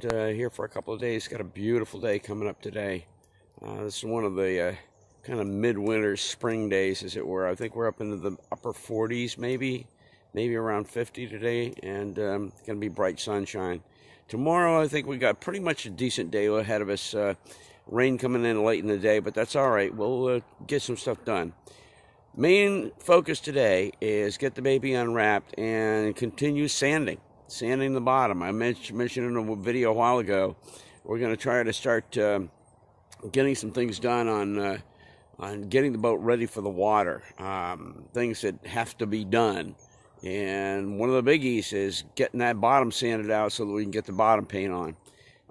and here for a couple of days. Got a beautiful day coming up today. This is one of the kind of midwinter spring days, as it were. I think we're up into the upper 40s, maybe around 50 today, and going to be bright sunshine. Tomorrow, I think we got pretty much a decent day ahead of us. Rain coming in late in the day, but that's all right. We'll get some stuff done. Main focus today is get the baby unwrapped and continue sanding the bottom. I mentioned in a video a while ago, we're going to try to start getting some things done on getting the boat ready for the water. Things that have to be done. And one of the biggies is getting that bottom sanded out so that we can get the bottom paint on.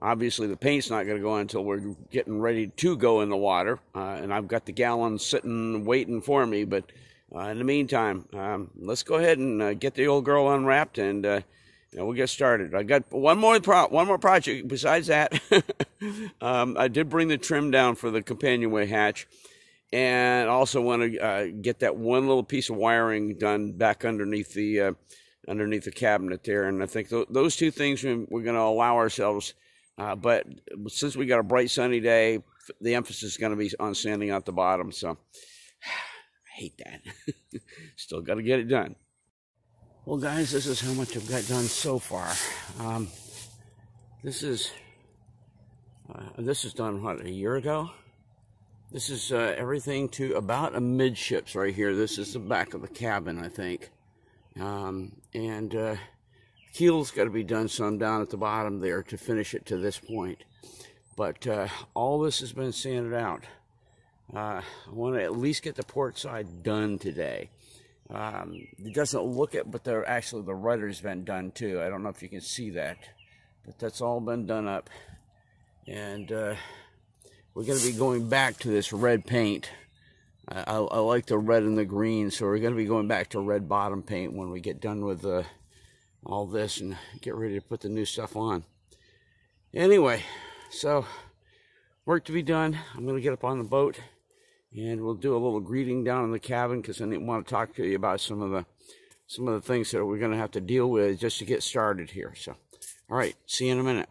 Obviously, the paint's not going to go on until we're getting ready to go in the water. And I've got the gallons sitting waiting for me. But in the meantime, let's go ahead and get the old girl unwrapped, and we'll get started. I got one more project besides that. I did bring the trim down for the companionway hatch. And also want to get that one little piece of wiring done back underneath the cabinet there. And I think those two things we're going to allow ourselves. But since we got a bright sunny day, the emphasis is going to be on sanding out the bottom. So I hate that. Still got to get it done. Well, guys, this is how much I've got done so far. This is done, what, a year ago? This is everything to about a midships right here. This is the back of the cabin, I think. Keel's got to be done some down at the bottom there to finish it to this point. But all this has been sanded out. I want to at least get the port side done today. It doesn't look it, but actually the rudder's been done too. I don't know if you can see that. But that's all been done up. And we're going to be going back to this red paint. I like the red and the green, so we're going to be going back to red bottom paint when we get done with all this and get ready to put the new stuff on. Anyway, so work to be done. I'm going to get up on the boat, and we'll do a little greeting down in the cabin because I want to talk to you about some of the things that we're going to have to deal with just to get started here. So, all right, see you in a minute.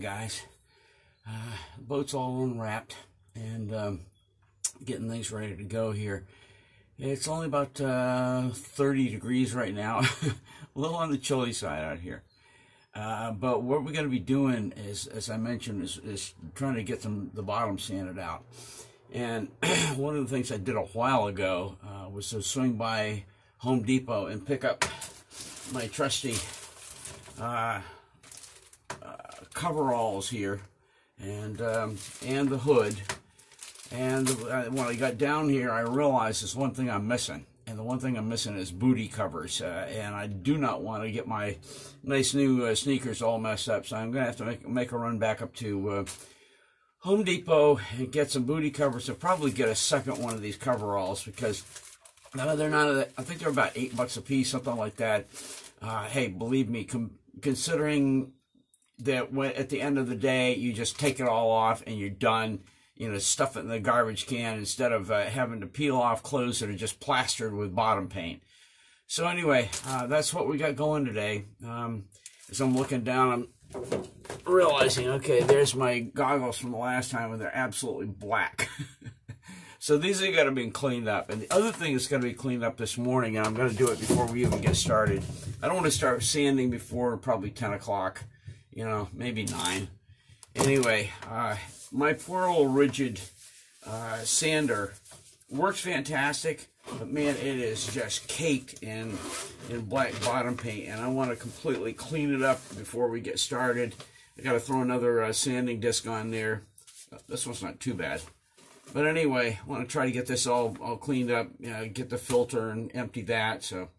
Guys, the boat's all unwrapped and getting things ready to go here. It's only about 30 degrees right now, a little on the chilly side out here. But what we're going to be doing is, as I mentioned, is trying to get the bottom sanded out. And one of the things I did a while ago was to swing by Home Depot and pick up my trusty coveralls here, and the hood. And when I got down here, I realized there's one thing I'm missing, and the one thing I'm missing is booty covers. And I do not want to get my nice new sneakers all messed up, so I'm going to have to make a run back up to Home Depot and get some booty covers. I'll probably get a second one of these coveralls because they're not. I think they're about $8 a piece, something like that. Hey, believe me, considering that at the end of the day, you just take it all off and you're done, stuff it in the garbage can instead of having to peel off clothes that are just plastered with bottom paint. So anyway, that's what we got going today. As I'm looking down, I'm realizing, okay, there's my goggles from the last time, and they're absolutely black. So these are going to be cleaned up. And the other thing that's going to be cleaned up this morning, and I'm going to do it before we even get started. I don't want to start sanding before probably 10 o'clock. Maybe 9. Anyway, my poor old rigid sander works fantastic, but man, it is just caked in black bottom paint, and I want to completely clean it up before we get started. I got to throw another sanding disc on there. This one's not too bad, but anyway, I want to try to get this all cleaned up, get the filter and empty that. So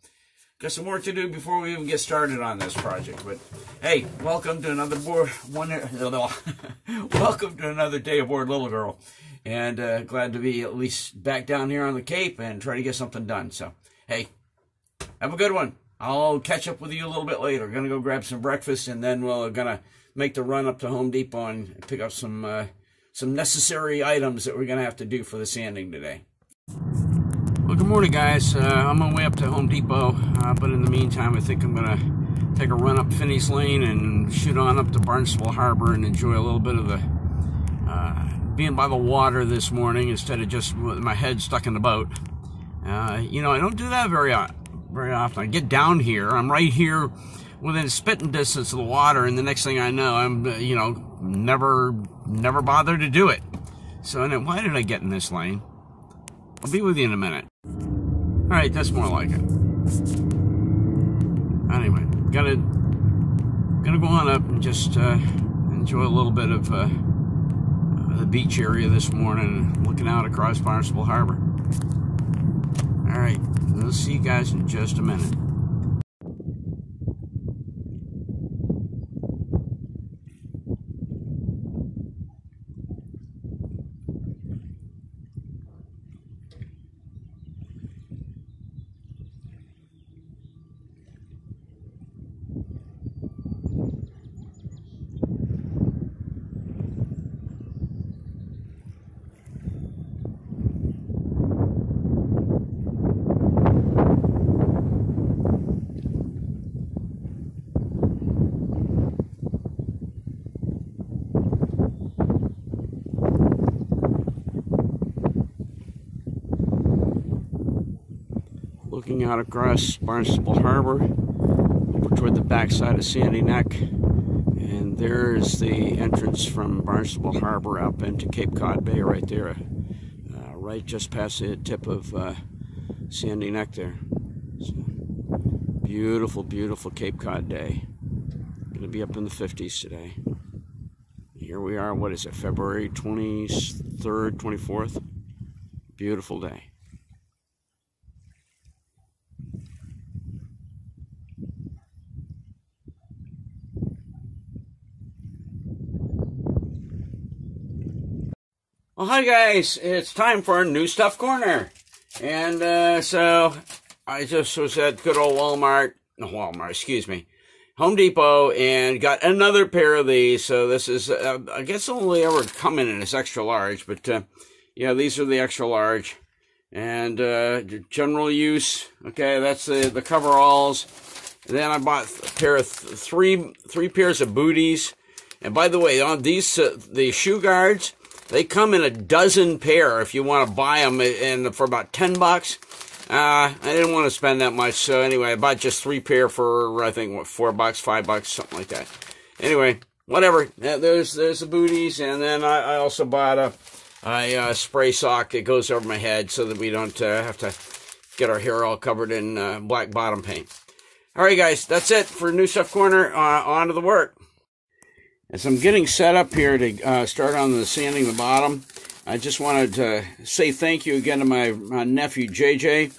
got some work to do before we even get started on this project. But hey, welcome to another welcome to another day aboard Little Girl, and glad to be at least back down here on the Cape and try to get something done. So Hey, have a good one. I'll catch up with you a little bit later. Gonna go grab some breakfast, and then we're gonna make the run up to Home Depot and pick up some necessary items that we're gonna have to do for the sanding today. Well, good morning, guys. I'm on my way up to Home Depot, but in the meantime, I think I'm gonna take a run up Finney's Lane and shoot on up to Barnstable Harbor and enjoy a little bit of the being by the water this morning instead of just with my head stuck in the boat. You know, I don't do that very often. I get down here, I'm right here within spitting distance of the water, and the next thing I know, I'm, you know, never bothered to do it. So, and then, why did I get in this lane? I'll be with you in a minute. All right, that's more like it. Anyway, gonna go on up and just enjoy a little bit of the beach area this morning, looking out across Barnstable Harbor. All right, we'll see you guys in just a minute. Looking out across Barnstable Harbor, over toward the backside of Sandy Neck, and there's the entrance from Barnstable Harbor up into Cape Cod Bay right there, right just past the tip of Sandy Neck there. So, beautiful, beautiful Cape Cod day. Going to be up in the 50s today. Here we are, what is it, February 23rd, 24th? Beautiful day. Well, hi guys, it's time for New Stuff Corner. And so I just was at good old Home Depot, and got another pair of these. So this is, I guess only ever come in this extra large, but yeah, these are the extra large. And general use, okay, that's the coveralls. And then I bought a pair of three pairs of booties. And by the way, on these, the shoe guards, they come in a dozen pair if you want to buy them, and for about $10. I didn't want to spend that much, so anyway, I bought just 3 pair for, I think, what, $4, $5, something like that. Anyway, whatever. There's the booties, and then I also bought a spray sock that goes over my head so that we don't have to get our hair all covered in black bottom paint. All right, guys, that's it for New Stuff Corner. On to the work. As I'm getting set up here to start on the sanding the bottom, I just wanted to say thank you again to my nephew, JJ.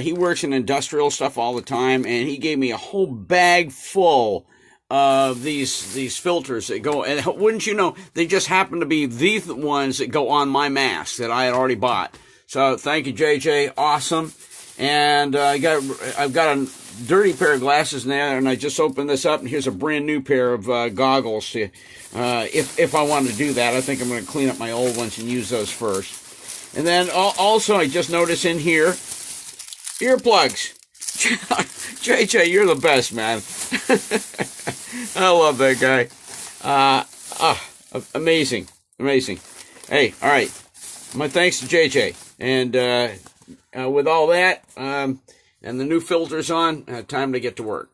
He works in industrial stuff all the time, and he gave me a whole bag full of these filters that go, and wouldn't you know, they just happen to be the ones that go on my mask that I had already bought. So thank you, JJ. Awesome. And I've got a dirty pair of glasses now, and I just opened this up, and here's a brand new pair of goggles. If I want to do that, I think I'm going to clean up my old ones and use those first. And then also, I just noticed in here, earplugs. JJ, you're the best, man. I love that guy. Amazing, amazing. Hey, all right. My thanks to JJ. And with all that, and the new filters on, time to get to work.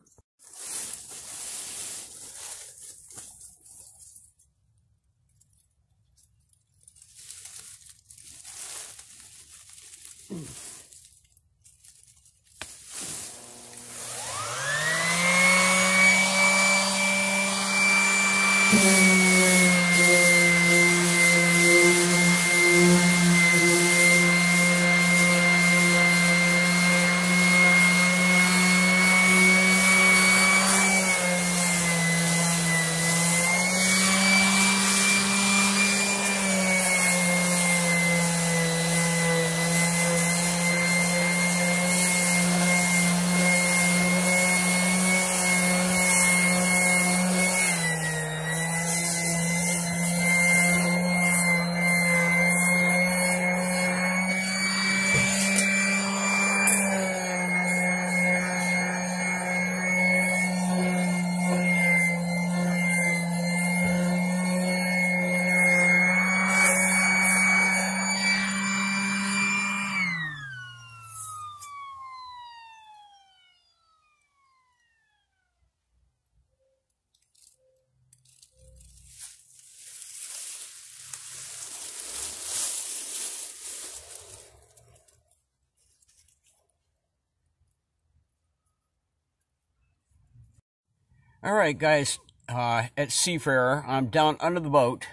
All right, guys, at Seafarer, I'm down under the boat.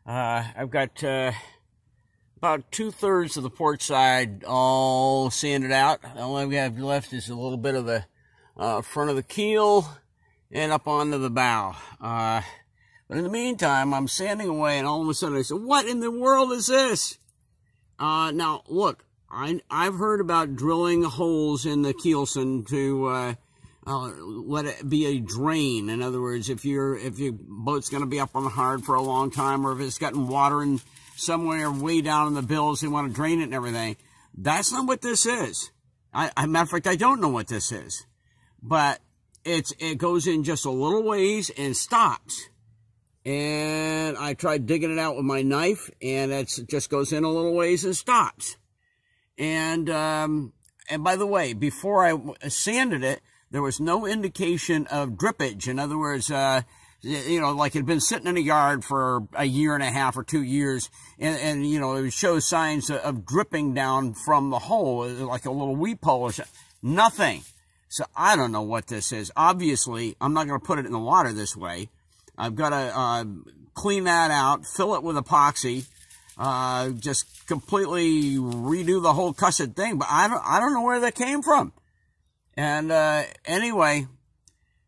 I've got about 2/3 of the port side all sanded out. All we have left is a little bit of the front of the keel and up onto the bow. But in the meantime, I'm sanding away, and all of a sudden I said, what in the world is this? Now, look, I've heard about drilling holes in the keelson to let it be a drain. In other words, if your boat's going to be up on the hard for a long time, or if it's gotten water in somewhere way down in the bills, they want to drain it and everything. That's not what this is. Matter of fact, I don't know what this is. But it goes in just a little ways and stops. And I tried digging it out with my knife, and it just goes in a little ways and stops. And by the way, before I sanded it, there was no indication of drippage. In other words, you know, like it had been sitting in a yard for a year and a half or 2 years, and you know, it shows signs of dripping down from the hole, like a little weep hole or something. Nothing. So I don't know what this is. Obviously, I'm not going to put it in the water this way. I've got to clean that out, fill it with epoxy, just completely redo the whole cussed thing. But I don't know where that came from. And anyway,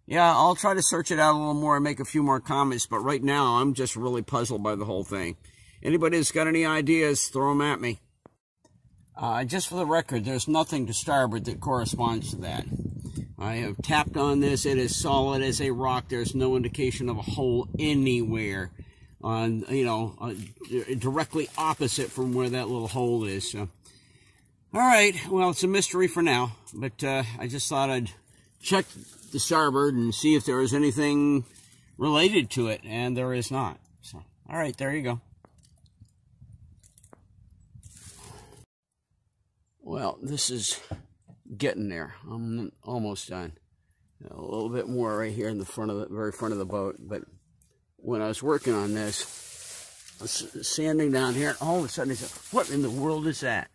yeah, I'll try to search it out a little more and make a few more comments. But right now, I'm just really puzzled by the whole thing. Anybody that's got any ideas, throw them at me. Just for the record, there's nothing to starboard that corresponds to that. I have tapped on this. It is solid as a rock. There's no indication of a hole anywhere on, you know, directly opposite from where that little hole is. So, all right. Well, it's a mystery for now, but I just thought I'd check the starboard and see if there was anything related to it, and there is not. So, all right, there you go. Well, this is getting there. I'm almost done. A little bit more right here in the front of the very front of the boat. But when I was working on this, I was sanding down here, and all of a sudden I said, what in the world is that?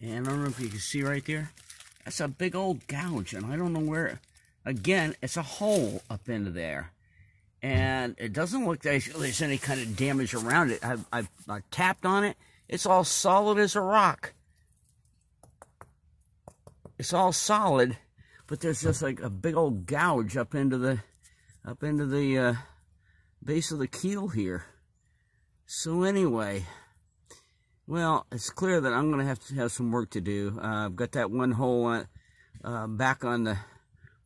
And I don't know if you can see right there. That's a big old gouge, and I don't know where. Again, it's a hole up into there. And it doesn't look like there's any kind of damage around it. I tapped on it. It's all solid as a rock. It's all solid, but there's just like a big old gouge up into the base of the keel here. So anyway, well, it's clear that I'm going to have some work to do. I've got that one hole back on the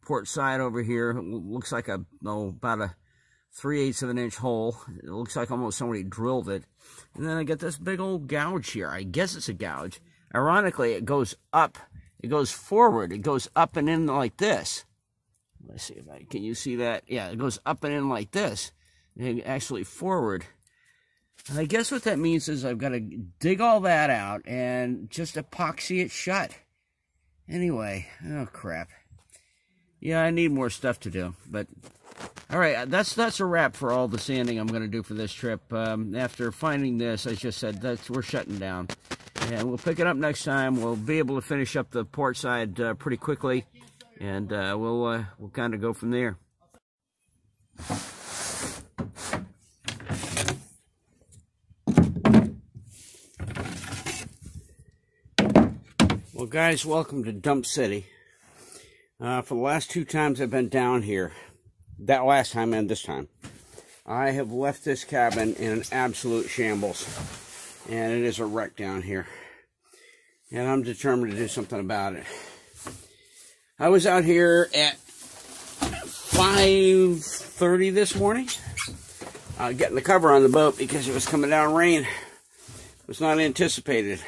port side over here. It looks like about a 3/8 of an inch hole. It looks like almost somebody drilled it. And then I get this big old gouge here. I guess it's a gouge. Ironically, it goes up. It goes forward. It goes up and in like this. Let's see if can you see that? Yeah, it goes up and in like this. And actually forward. And I guess what that means is I've got to dig all that out and just epoxy it shut. Anyway, oh crap. Yeah, I need more stuff to do. But all right, that's a wrap for all the sanding I'm going to do for this trip. After finding this, I just said we're shutting down. And we'll pick it up next time. We'll be able to finish up the port side pretty quickly, and we'll kind of go from there. Well, guys, welcome to Dump City. For the last 2 times I've been down here, that last time and this time, I have left this cabin in an absolute shambles. And it is a wreck down here. And I'm determined to do something about it. I was out here at 5:30 this morning. Getting the cover on the boat because it was coming down rain. It was not anticipated.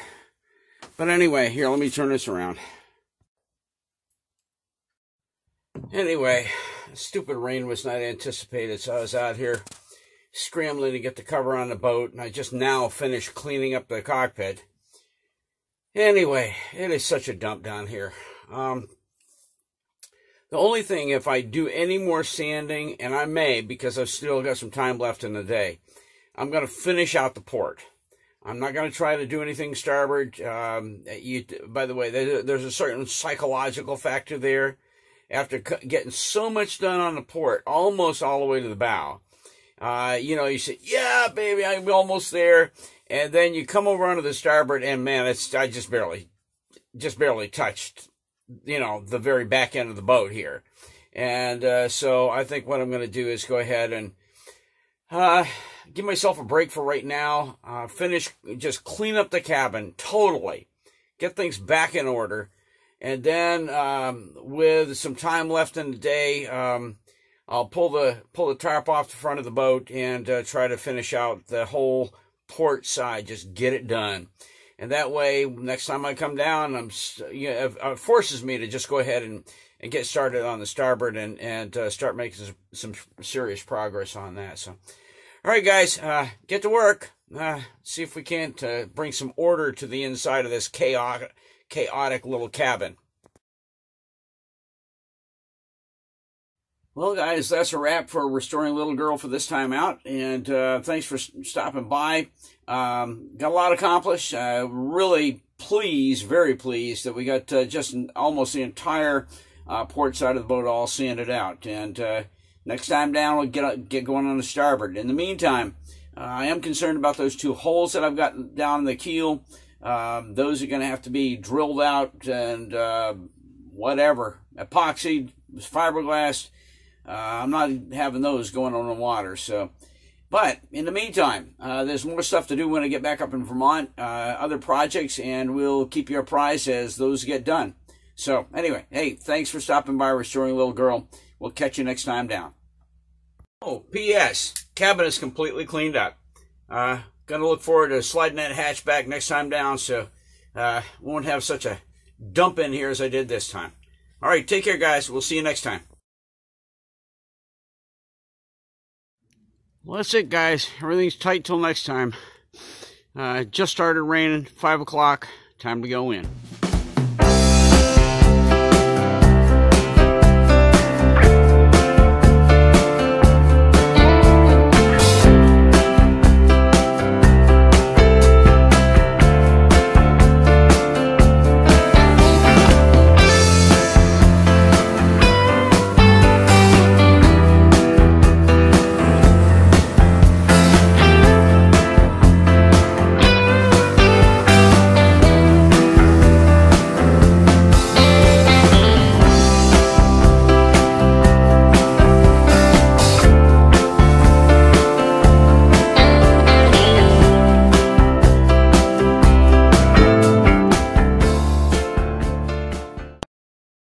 But anyway, here, let me turn this around. Anyway, stupid rain was not anticipated, so I was out here scrambling to get the cover on the boat, and I just now finished cleaning up the cockpit. Anyway, it is such a dump down here. The only thing, if I do any more sanding, and I may, because I've still got some time left in the day, I'm going to finish out the port. I'm not going to try to do anything starboard. By the way, there's a certain psychological factor there. after getting so much done on the port, almost all the way to the bow. You know, you say, yeah, baby, I'm almost there. And then you come over onto the starboard, and man, I just barely touched, you know, the very back end of the boat here. And so I think what I'm going to do is go ahead and give myself a break for right now. Just clean up the cabin totally, get things back in order, and then with some time left in the day, I'll pull the tarp off the front of the boat and try to finish out the whole port side. Just get it done, and that way, next time I come down, it forces me to just go ahead and get started on the starboard and start making some serious progress on that. So, all right, guys, get to work. See if we can't bring some order to the inside of this chaotic little cabin. Well, guys, that's a wrap for Restoring Little Girl for this time out. And thanks for stopping by. Got a lot accomplished. Really pleased, very pleased that we got just almost the entire port side of the boat all sanded out. And next time down, we'll get going on the starboard. In the meantime, I am concerned about those 2 holes that I've got down in the keel. Those are going to have to be drilled out and whatever, epoxy, fiberglass. I'm not having those going on the water. So, but in the meantime, there's more stuff to do when I get back up in Vermont, other projects, and we'll keep you apprised as those get done. So anyway, hey, thanks for stopping by Restoring Little Girl. We'll catch you next time down. Oh, P.S. Cabin is completely cleaned up. Gonna look forward to sliding that hatch back next time down, so won't have such a dump in here as I did this time. All right, take care, guys. We'll see you next time. Well, that's it, guys. Everything's tight till next time. Just started raining, 5 o'clock. Time to go in.